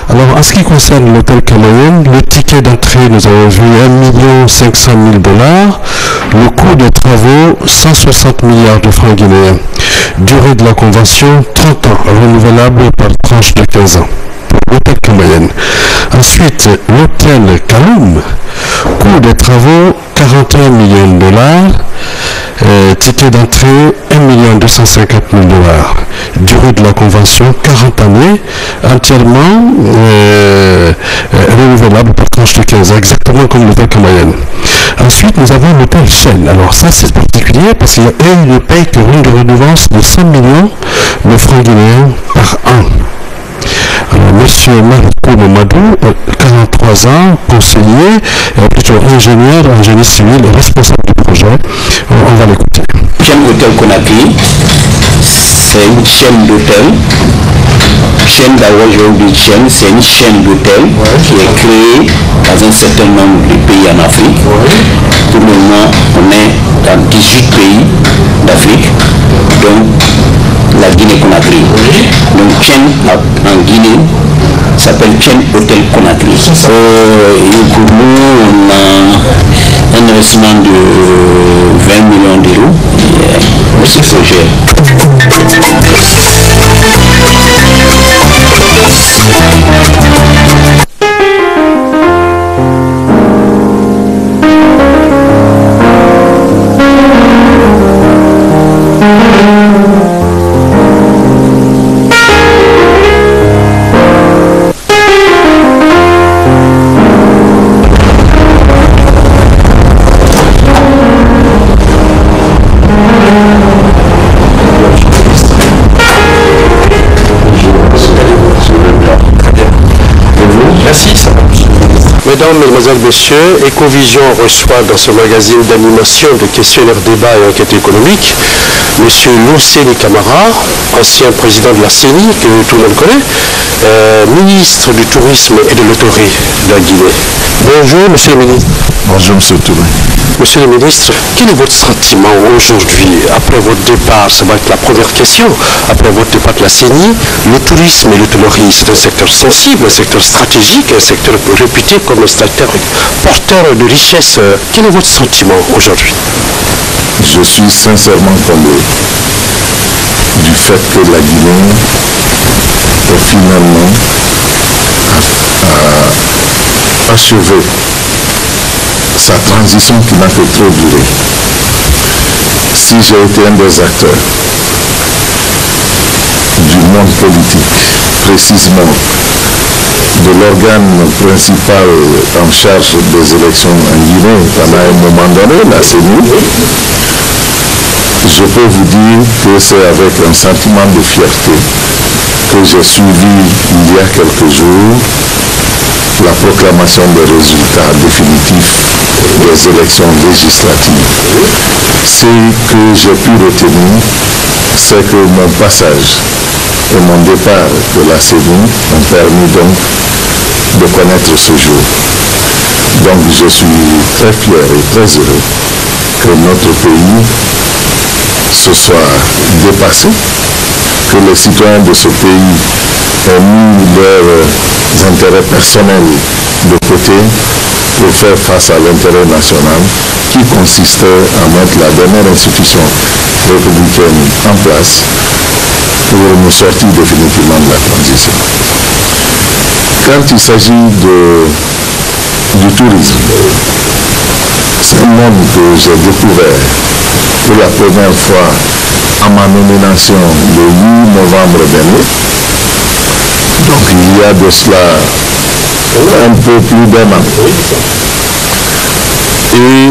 Alors, en ce qui concerne l'hôtel Canaïen, le ticket d'entrée, nous avons vu 1 500 000 $. Le coût des travaux, 160 milliards de francs guinéens. Durée de la convention, 30 ans, renouvelable par tranche de 15 ans. Pour l'hôtel Canaïen. Ensuite, l'hôtel Kaloum, coût des travaux, 41 millions de $. Ticket d'entrée, 1 250 000 $. Durée de la convention, 40 années, entièrement renouvelable par tranche de 15 ans, exactement comme l'hôtel Canaïen. Ensuite, nous avons l'hôtel Chêne. Alors ça, c'est particulier parce qu'il ne paye que une redevance de 100 millions de francs guinéens par an. Alors, monsieur Marco Mamadou, 43 ans, conseiller, plutôt ingénieur en génie civil, responsable du projet. On va l'écouter. Chaîne Hôtel Conakry, c'est une chaîne d'hôtels. Chaîne d'abord, je vais dire chaîne, c'est une chaîne d'hôtels qui est créée dans un certain nombre de pays en Afrique. Pour le moment, on est dans 18 pays d'Afrique, dont la Guinée-Conakry. Donc, chaîne en Guinée s'appelle chaîne Hôtel Conakry. Et pour nous, on a un investissement de 20 millions d'euros pour ce projet. Mesdames, Mesdemoiselles, Messieurs, Ecovision reçoit dans ce magazine d'animation de questionnaire débat et enquête économique M. Lousseni Camara, ancien président de la CENI, que tout le monde connaît, ministre du Tourisme et de l'Hôtellerie de la Guinée. Bonjour, Monsieur le ministre. Bonjour, Monsieur Touré. Monsieur le ministre, quel est votre sentiment aujourd'hui, après votre départ? Ça va être la première question. Après votre départ de la CENI, le tourisme et l'hôtellerie, c'est un secteur sensible, un secteur stratégique, un secteur réputé comme un secteur porteur de richesse. Quel est votre sentiment aujourd'hui? Je suis sincèrement comblé du fait que la Guinée ait finalement achevé sa transition qui n'a que trop duré. Si j'ai été un des acteurs du monde politique, précisément de l'organe principal en charge des élections en Guinée pendant un moment donné, la CENI, je peux vous dire que c'est avec un sentiment de fierté que j'ai suivi il y a quelques jours la proclamation des résultats définitifs des élections législatives. Ce que j'ai pu retenir, c'est que mon passage et mon départ de la CENI ont permis donc de connaître ce jour. Donc je suis très fier et très heureux que notre pays se soit dépassé, que les citoyens de ce pays aient mis leurs intérêts personnels de côté pour faire face à l'intérêt national qui consistait à mettre la dernière institution républicaine en place pour nous sortir définitivement de la transition. Quand il s'agit du tourisme, c'est un monde que j'ai découvert pour la première fois à ma nomination le 8 novembre dernier. Donc il y a de cela un peu plus d'un an. Et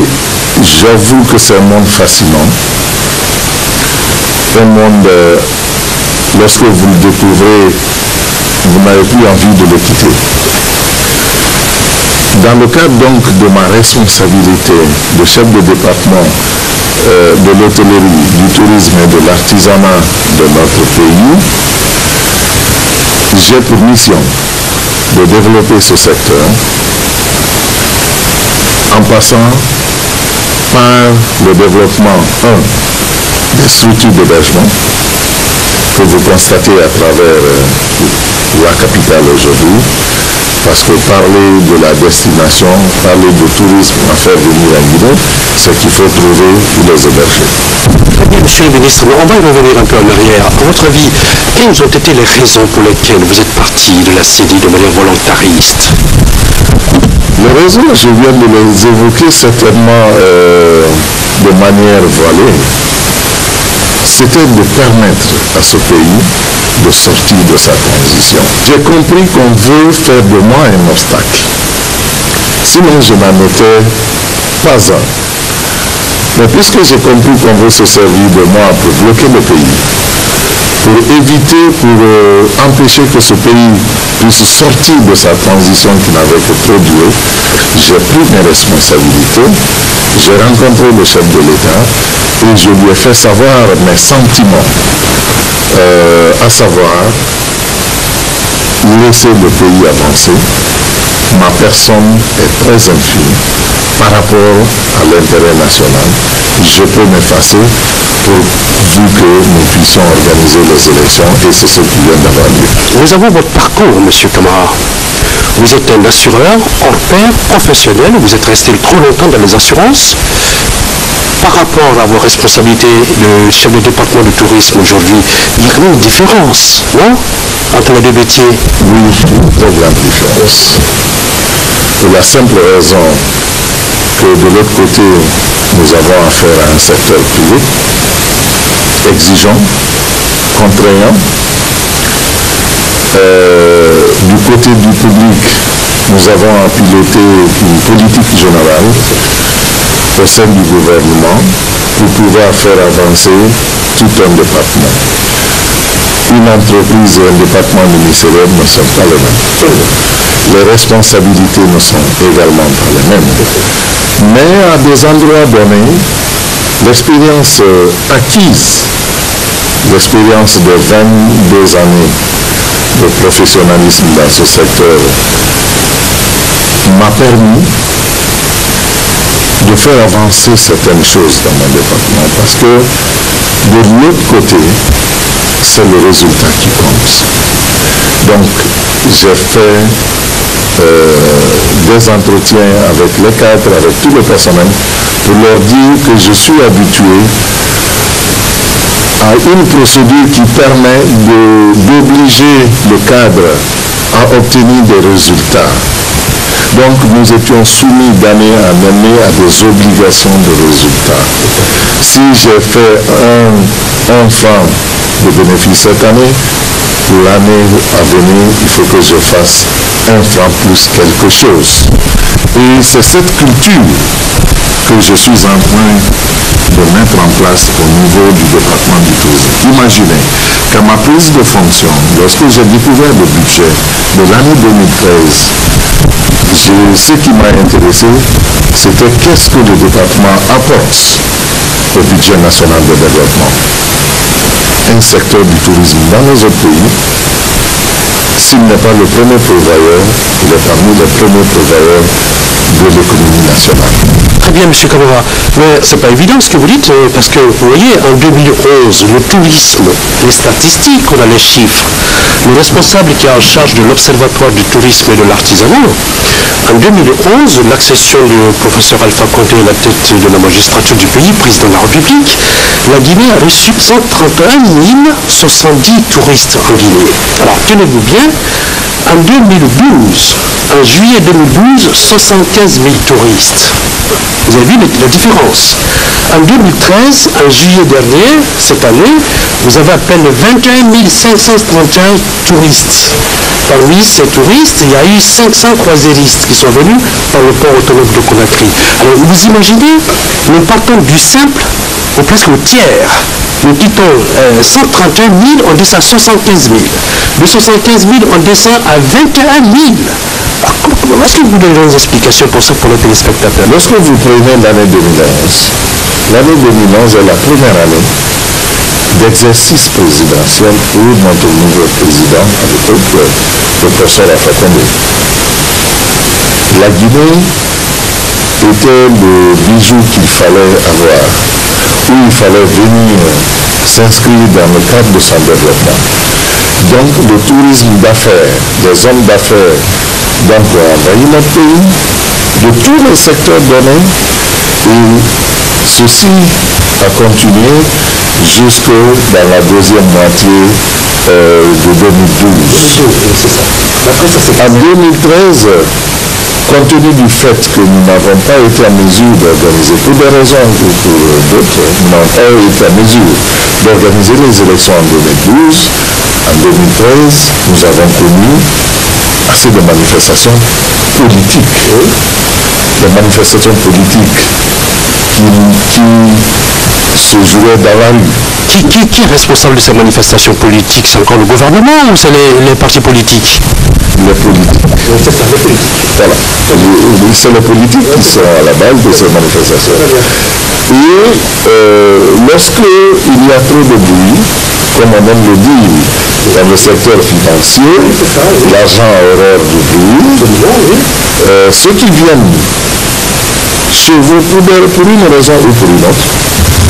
j'avoue que c'est un monde fascinant. Un monde, lorsque vous le découvrez, vous n'avez plus envie de le quitter. Dans le cadre donc de ma responsabilité de chef de département de l'hôtellerie, du tourisme et de l'artisanat de notre pays, j'ai pour mission de développer ce secteur en passant par le développement des structures d'hébergement, que vous constatez à travers la capitale aujourd'hui, parce que parler de la destination, parler de tourisme à faire venir à Guinée, c'est qu'il faut trouver où les héberger. Très bien, monsieur le ministre, on va y revenir un peu en arrière. À votre avis, quelles ont été les raisons pour lesquelles vous êtes parti de la CENI de manière volontariste? Les raisons, je viens de les évoquer certainement de manière voilée. C'était de permettre à ce pays de sortir de sa transition. J'ai compris qu'on veut faire de moi un obstacle. Sinon, je n'en étais pas un. Mais puisque j'ai compris qu'on veut se servir de moi pour bloquer le pays, pour éviter, pour empêcher que ce pays puisse sortir de sa transition qui n'avait que trop duré, j'ai pris mes responsabilités, j'ai rencontré le chef de l'État et je lui ai fait savoir mes sentiments, à savoir laisser le pays avancer. Ma personne est très infime par rapport à l'intérêt national. Je peux m'effacer pourvu que nous puissions organiser les élections et c'est ce qui vient d'avoir lieu. Nous avons votre parcours, monsieur Camara. Vous êtes un assureur hors pair professionnel, vous êtes resté trop longtemps dans les assurances. Par rapport à vos responsabilités de chef de département du tourisme aujourd'hui, il y a quand même une différence, non, entre les deux métiers? Oui, une très grande différence. Pour la simple raison que de l'autre côté, nous avons affaire à un secteur privé, exigeant, contraignant. Du côté du public, nous avons à piloter une politique générale au sein du gouvernement pour pouvoir faire avancer tout un département. Une entreprise et un département ministériel ne sont pas les mêmes. Les responsabilités ne sont également pas les mêmes. Mais à des endroits donnés, l'expérience acquise, l'expérience de 22 années de professionnalisme dans ce secteur m'a permis de faire avancer certaines choses dans mon département parce que de l'autre côté, c'est le résultat qui compte. Donc, j'ai fait des entretiens avec les cadres, avec tout le personnel, pour leur dire que je suis habitué à une procédure qui permet d'obliger le cadre à obtenir des résultats. Donc nous étions soumis d'année en année à des obligations de résultats. Si j'ai fait un franc de bénéfice cette année, pour l'année à venir, il faut que je fasse un franc plus quelque chose. Et c'est cette culture que je suis en train de mettre en place au niveau du département du tourisme. Imaginez qu'à ma prise de fonction, lorsque j'ai découvert le budget de l'année 2013, ce qui m'a intéressé, c'était qu'est-ce que le département apporte au budget national de développement. Un secteur du tourisme dans les autres pays, s'il n'est pas le premier pourvoyeur, il est parmi les premiers pourvoyeurs de l'économie nationale. Très bien, M. Camara, mais c'est pas évident ce que vous dites, parce que vous voyez, en 2011, le tourisme, les statistiques, on a les chiffres. Le responsable qui est en charge de l'Observatoire du tourisme et de l'artisanat, en 2011, l'accession du professeur Alpha Condé à la tête de la magistrature du pays, président de la République, la Guinée a reçu 131 070 touristes en Guinée. Alors, tenez-vous bien, en 2012, en juillet 2012, 75 000 touristes. Vous avez vu la différence. En 2013, en juillet dernier, cette année, vous avez à peine 21 531 touristes. Parmi ces touristes, il y a eu 500 croisiéristes qui sont venus par le port autonome de Conakry. Alors vous imaginez, nous partons du simple au presque au tiers. Nous quittons 131 000, on descend à 75 000. De 75 000, on descend à 21 000. Est-ce que vous donnez des explications pour ça pour les téléspectateurs? Lorsque vous prenez l'année 2011 est la première année d'exercice présidentiel pour notre nouveau président, à l'époque, le professeur Alpha Condé. La Guinée était le bijou qu'il fallait avoir, où il fallait venir s'inscrit dans le cadre de son développement. Donc le tourisme d'affaires, des hommes d'affaires, donc ont envahi notre pays, de tous les secteurs donnés, et ceci a continué jusque dans la deuxième moitié de 2012. En 2013, compte tenu du fait que nous n'avons pas été en mesure d'organiser, pour des raisons ou pour d'autres, nous n'avons pas été en mesure d'organiser les élections en 2012. En 2013, nous avons connu assez de manifestations politiques. Des manifestations politiques qui se jouaient dans la rue. Qui est responsable de ces manifestations politiques? C'est encore le gouvernement ou c'est les partis politiques? Les politiques. Voilà. C'est les politiques qui sont à la base de ces manifestations. Et lorsque il y a trop de bruit, comme on aime le dire, dans le secteur financier, l'argent a horreur du bruit, ceux qui viennent chez vous pour une raison ou pour une autre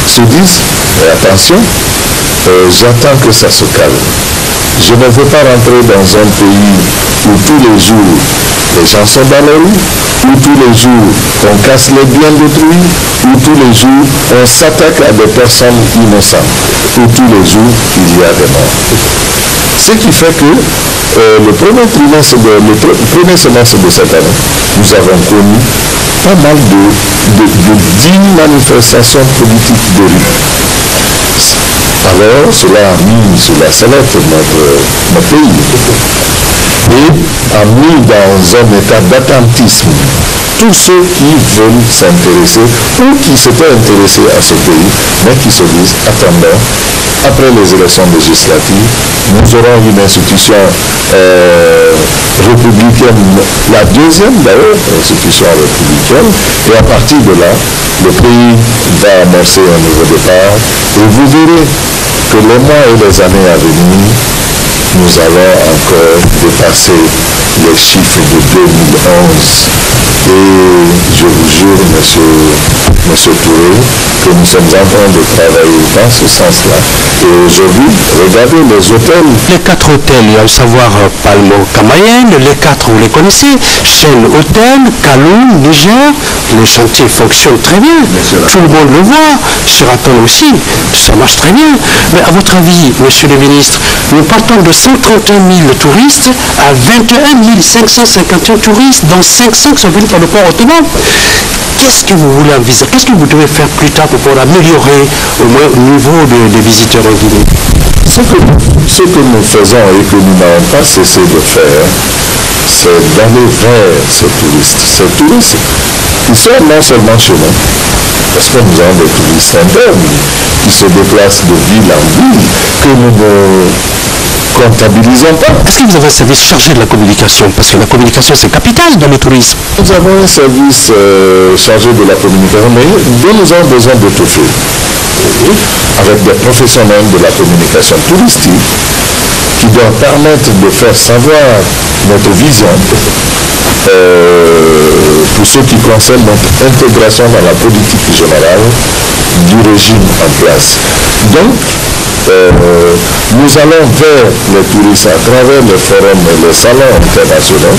se disent, attention, j'attends que ça se calme. Je ne veux pas rentrer dans un pays où tous les jours les gens sont dans la rue, où tous les jours on casse les biens d'autrui, où tous les jours on s'attaque à des personnes innocentes, où tous les jours il y a des morts. Ce qui fait que le premier semestre de cette année, nous avons connu pas mal de 10 manifestations politiques de rue. Alors, cela a mis sur la sellette notre pays et a mis dans un état d'attentisme tous ceux qui veulent s'intéresser ou qui s'étaient intéressés à ce pays, mais qui se disent, attendons, après les élections législatives, nous aurons une institution républicaine, la deuxième d'ailleurs, institution républicaine, et à partir de là, le pays va amorcer un nouveau départ, et vous verrez que les mois et les années à venir, nous allons encore dépasser les chiffres de 2011. Et je vous jure, monsieur Touré, que nous sommes en train de travailler dans ce sens-là. Et aujourd'hui, regardez les hôtels. Les 4 hôtels, il y a à savoir Palmo Camayen, les 4 vous les connaissez, Shell Hôtel, Kaloum, Niger, les chantiers fonctionnent très bien. Tout le monde le voit, Sheraton aussi, ça marche très bien. Mais à votre avis, monsieur le ministre, nous partons de 131 000 touristes à 21 551 touristes, dont 500 sont venus par le port autonome. Qu'est-ce que vous voulez envisager? Qu'est-ce que vous devez faire plus tard pour pouvoir améliorer au moins le niveau des visiteurs en Guinée? Ce que nous faisons et que nous n'avons pas cessé de faire, c'est d'aller vers ces touristes. Ces touristes, ils sont non seulement chez nous, parce que nous avons des touristes internes qui se déplacent de ville en ville, que nous ne comptabilisons pas. Est-ce que vous avez un service chargé de la communication? Parce que la communication, c'est capital dans le tourisme. Nous avons un service chargé de la communication, mais dont nous avons besoin d'étoffer avec des professionnels de la communication touristique qui doivent permettre de faire savoir notre vision pour ce qui concerne notre intégration dans la politique générale du régime en place. Donc, nous allons vers les touristes à travers les forums et les salons internationaux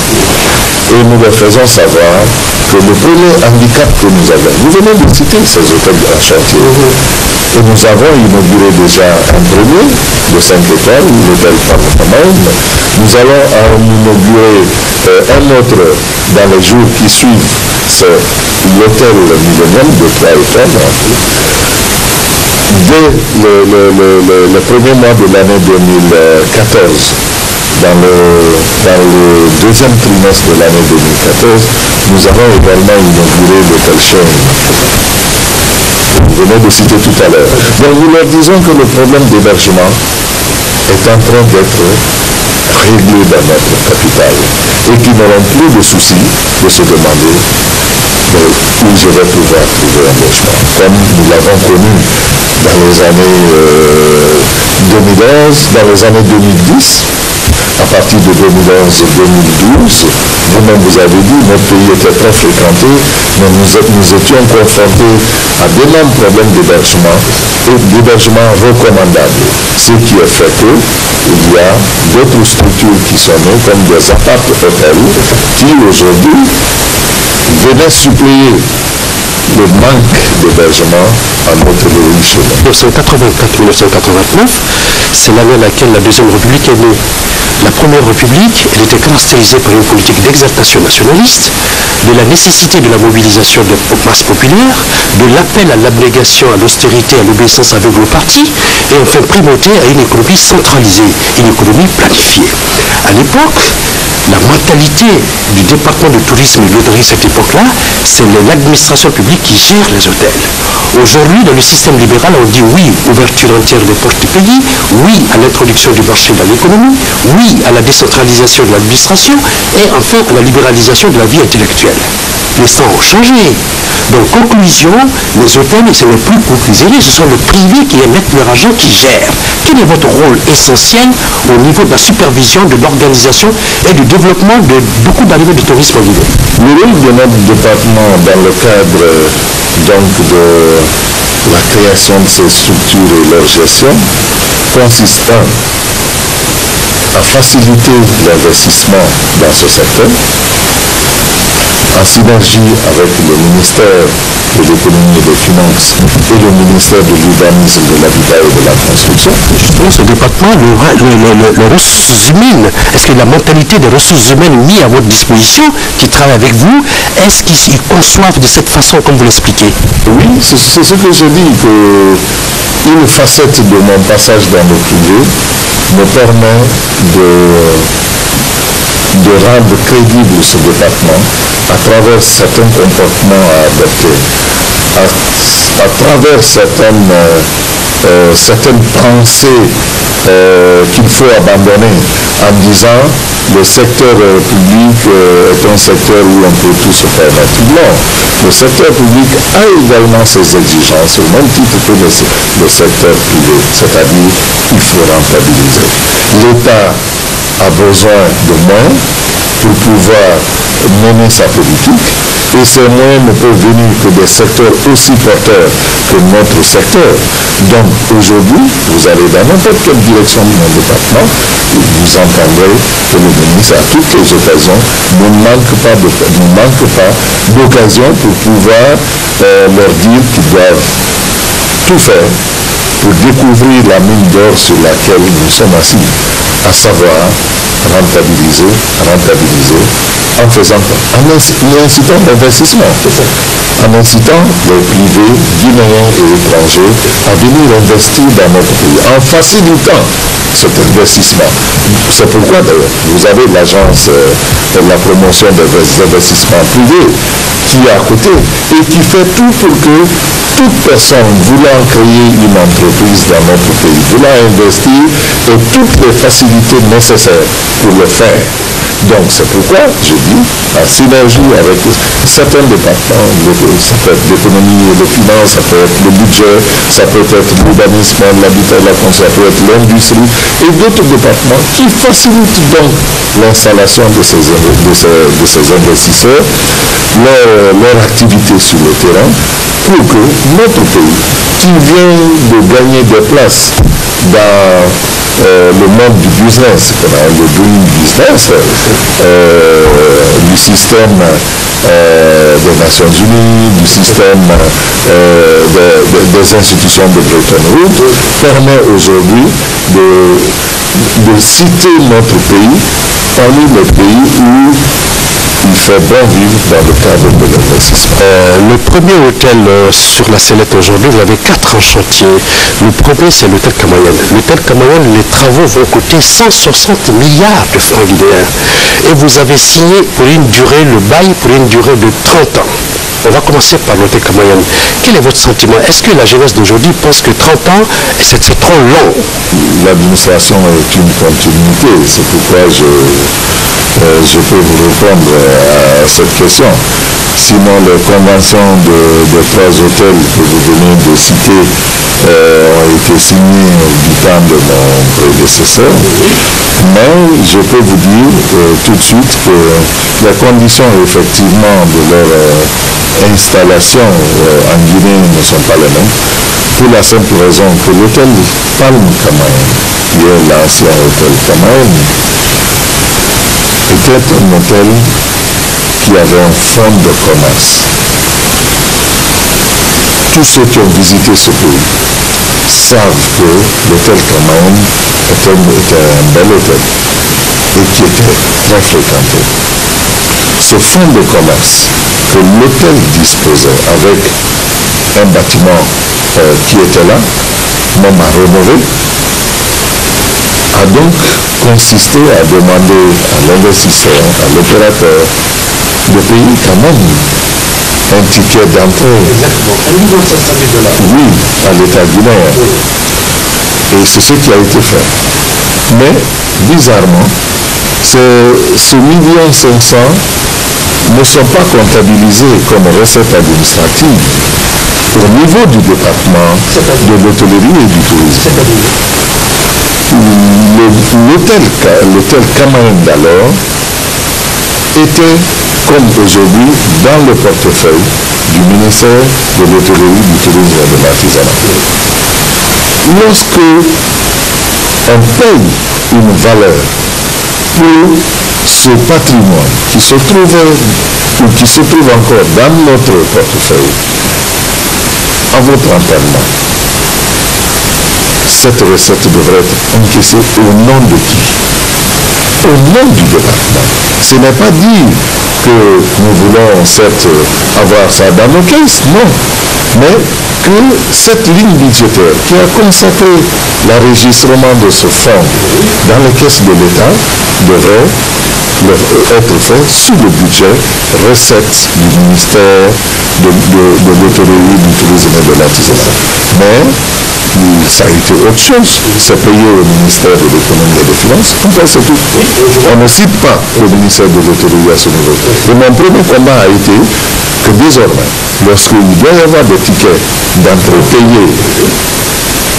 et nous leur faisons savoir que le premier handicap que nous avons, vous venez de citer ces hôtels en chantier, et nous avons inauguré déjà un premier de 5 étoiles, l'hôtel Palme. Nous allons en inaugurer un autre dans les jours qui suivent, c'est l'hôtel Millennium de 3 étoiles. Dès le premier mois de l'année 2014, dans le deuxième trimestre de l'année 2014, nous avons également inauguré l'hôtel Shell. Vous venez de citer tout à l'heure. Donc nous leur disons que le problème d'hébergement est en train d'être réglé dans notre capitale et qu'ils n'auront plus de soucis de se demander où je vais pouvoir trouver un logement. Comme nous l'avons connu dans les années 2011, dans les années 2010, à partir de 2011-2012. Vous-même vous avez dit, notre pays était très fréquenté, mais nous étions confrontés à d'énormes problèmes d'hébergement et d'hébergement recommandable. Ce qui a fait qu'il y a d'autres structures qui sont nées, comme des appart-hôtels, qui aujourd'hui venaient suppléer le manque d'hébergement en hôtellerie chez nous. 1984-1989, c'est l'année à laquelle la Deuxième République est née. La Première République, elle était caractérisée par une politique d'exaltation nationaliste, de la nécessité de la mobilisation de masses populaires, de l'appel à l'abnégation, à l'austérité, à l'obéissance aveugle au parti, et enfin primauté à une économie centralisée, une économie planifiée. À l'époque, la mentalité du département de tourisme et de l'hôtellerie à cette époque-là, c'est l'administration publique qui gère les hôtels. Aujourd'hui, dans le système libéral, on dit oui, ouverture entière des portes du pays, oui à l'introduction du marché dans l'économie, oui à la décentralisation de l'administration et enfin à la libéralisation de la vie intellectuelle. Les temps ont changé. Donc, conclusion, les hôtels, ce n'est plus conclusionné, ce sont le privé qui émettent leur argent, qui gère. Quel est votre rôle essentiel au niveau de la supervision, de l'organisation et du développement de beaucoup d'arrivées de tourisme en Guinée? Le rôle de notre département dans le cadre donc de la création de ces structures et leur gestion consiste à faciliter l'investissement dans ce secteur, en synergie avec le ministère de l'économie et des finances et le ministère de l'urbanisme, de l'habitat et de la construction. Justement, ce département, les ressources humaines, est-ce que la mentalité des ressources humaines mises à votre disposition, qui travaillent avec vous, est-ce qu'ils conçoivent de cette façon comme vous l'expliquez? Oui, c'est ce que je dis, qu'une facette de mon passage dans le privé me permet de rendre crédible ce département à travers certains comportements à adopter, à travers certaines pensées qu'il faut abandonner en disant le secteur public est un secteur où on peut tout se permettre. Non, le secteur public a également ses exigences au même titre que le secteur privé, c'est-à-dire il faut rentabiliser. L'État a besoin de moyens pour pouvoir mener sa politique et ces moyens ne peuvent venir que des secteurs aussi porteurs que notre secteur. Donc aujourd'hui, vous allez dans n'importe quelle direction de mon département, vous entendrez que le ministre, à toutes les occasions, ne manque pas d'occasion pour pouvoir leur dire qu'ils doivent tout faire pour découvrir la mine d'or sur laquelle nous sommes assis, à savoir rentabiliser, en faisant quoi? En incitant l'investissement, en incitant les privés guinéens et étrangers à venir investir dans notre pays, en facilitant cet investissement. C'est pourquoi d'ailleurs vous avez l'agence de la promotion des investissements privés qui est à côté et qui fait tout pour que toute personne voulant créer une entreprise dans notre pays, voulant investir, ait toutes les facilités nécessaires pour le faire. Donc c'est pourquoi je dis, en synergie avec certains départements, ça peut être l'économie et les finances, ça peut être le budget, ça peut être l'urbanisme, l'habitat, la construction, ça peut être l'industrie et d'autres départements qui facilitent donc l'installation de ces investisseurs, leur activité sur le terrain, pour que notre pays, qui vient de gagner des places dans le monde du business, le doing business, du système des Nations Unies, du système des institutions de Bretton Woods, permet aujourd'hui de citer notre pays parmi les pays où il fait bon vivre dans le cadre de l'investissement. Le premier hôtel sur la Sellette aujourd'hui, vous avez 4 en chantier. Le premier, c'est l'hôtel Camayan. L'hôtel Camayan, les travaux vont coûter 160 milliards de francs guinéens. Et vous avez signé pour une durée, le bail pour une durée de 30 ans. On va commencer par l'hôtel Camayan. Quel est votre sentiment? Est-ce que la jeunesse d'aujourd'hui pense que 30 ans, c'est trop long? L'administration est une continuité. C'est pourquoi je peux vous répondre à cette question. Sinon, les conventions des 3 hôtels que vous venez de citer ont été signés du temps de mon prédécesseur, mais je peux vous dire tout de suite que les conditions effectivement de leur installation en Guinée ne sont pas les mêmes, pour la simple raison que l'hôtel Palm Camaël, qui est l'ancien hôtel Camaël, était un hôtel qui avait un fonds de commerce. Tous ceux qui ont visité ce pays savent que l'hôtel Camaël était un bel hôtel et qui était très fréquenté. Ce fonds de commerce que l'hôtel disposait avec un bâtiment qui était là, même à rénover, a donc consisté à demander à l'investisseur, à l'opérateur, de payer quand même un ticket d'entrée. Exactement. Un million de $500 000. Oui, à l'État guinéen. Oui. Et c'est ce qui a été fait. Mais, bizarrement, ce 1,5 million ne sont pas comptabilisés comme recettes administratives au niveau du département de l'hôtellerie et du tourisme. L'hôtel Camaël d'alors était, comme aujourd'hui, dans le portefeuille du ministère de l'hôtellerie, du tourisme et de l'artisanat. Lorsque on paye une valeur pour ce patrimoine qui se trouvait ou qui se trouve encore dans notre portefeuille, à votre entendement, cette recette devrait être encaissée au nom de qui? Au nom du département. Ce n'est pas dire que nous voulons certes avoir ça dans nos caisses, non. Mais que cette ligne budgétaire qui a consacré l'enregistrement de ce fonds dans les caisses de l'État devrait être fait sous le budget recettes du ministère de l'hôtellerie, du tourisme et de l'artisanat. Mais ça a été autre chose. C'est payé au ministère de l'économie et des finances. Enfin, c'est tout. On ne cite pas le ministère de l'hôtellerie à ce niveau. Et mon premier combat a été que désormais, lorsqu'il doit y avoir des tickets d'entrée payés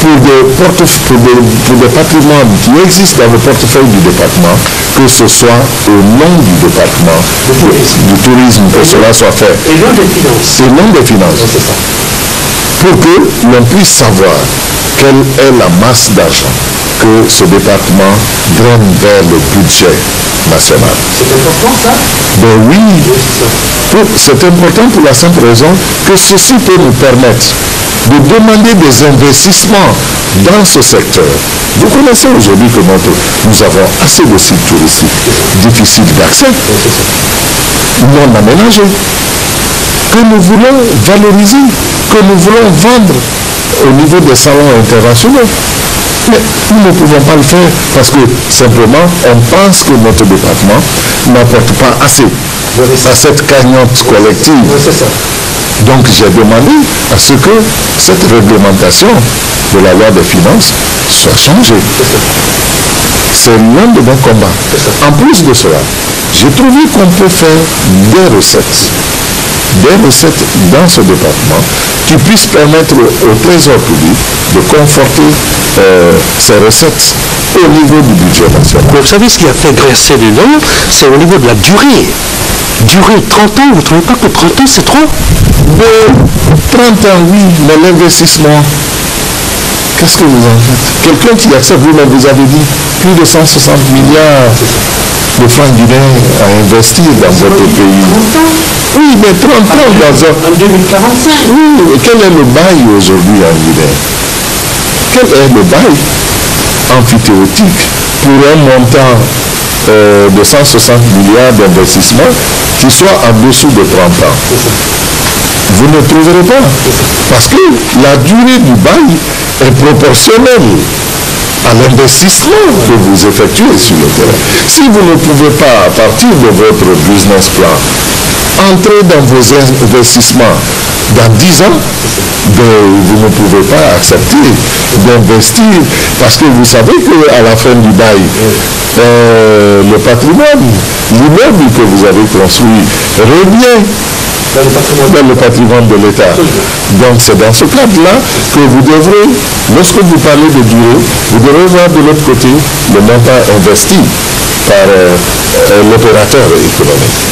pour des patrimoines qui existent dans le portefeuille du département, que ce soit au nom du département du tourisme, que cela soit fait. Et non des finances. Et non des finances. C'est ça. Pour que l'on puisse savoir quelle est la masse d'argent que ce département draine vers le budget national. C'est important ça? Ben oui, c'est important pour la simple raison que ceci peut nous permettre de demander des investissements dans ce secteur. Vous connaissez aujourd'hui que nous avons assez de sites touristiques difficiles d'accès, non aménagés, que nous voulons valoriser, que nous voulons vendre au niveau des salons internationaux. Mais nous ne pouvons pas le faire parce que simplement on pense que notre département n'apporte pas assez à cette cagnotte collective. Donc j'ai demandé à ce que cette réglementation de la loi des finances soit changée. C'est l'un de nos combats. En plus de cela, j'ai trouvé qu'on peut faire des recettes dans ce département qui puissent permettre au trésor public de conforter ses recettes au niveau du budget national. Mais vous savez ce qui a fait graisser les dents, c'est au niveau de la durée. Durée 30 ans, vous ne trouvez pas que 30 ans c'est trop? Mais 30 ans, oui, mais l'investissement, qu'est-ce que vous en faites? Quelqu'un qui accepte, vous-même, vous avez dit, plus de 160 milliards de francs guinéens à investir dans votre pays. Oui, mais 30 ans dans un... En 2045. Oui, quel est le bail aujourd'hui en Guinée? Quel est le bail amphithéotique pour un montant de 160 milliards d'investissements qui soit en dessous de 30 ans? Vous ne trouverez pas. Parce que la durée du bail est proportionnelle à l'investissement que vous effectuez sur le terrain. Si vous ne pouvez pas, à partir de votre business plan, entrer dans vos investissements dans 10 ans, vous ne pouvez pas accepter d'investir parce que vous savez qu'à la fin du bail, le patrimoine, l'immeuble que vous avez construit revient dans le patrimoine de l'État. Donc c'est dans ce cadre-là que vous devrez, lorsque vous parlez de durée, vous devrez voir de l'autre côté le montant investi par l'opérateur économique.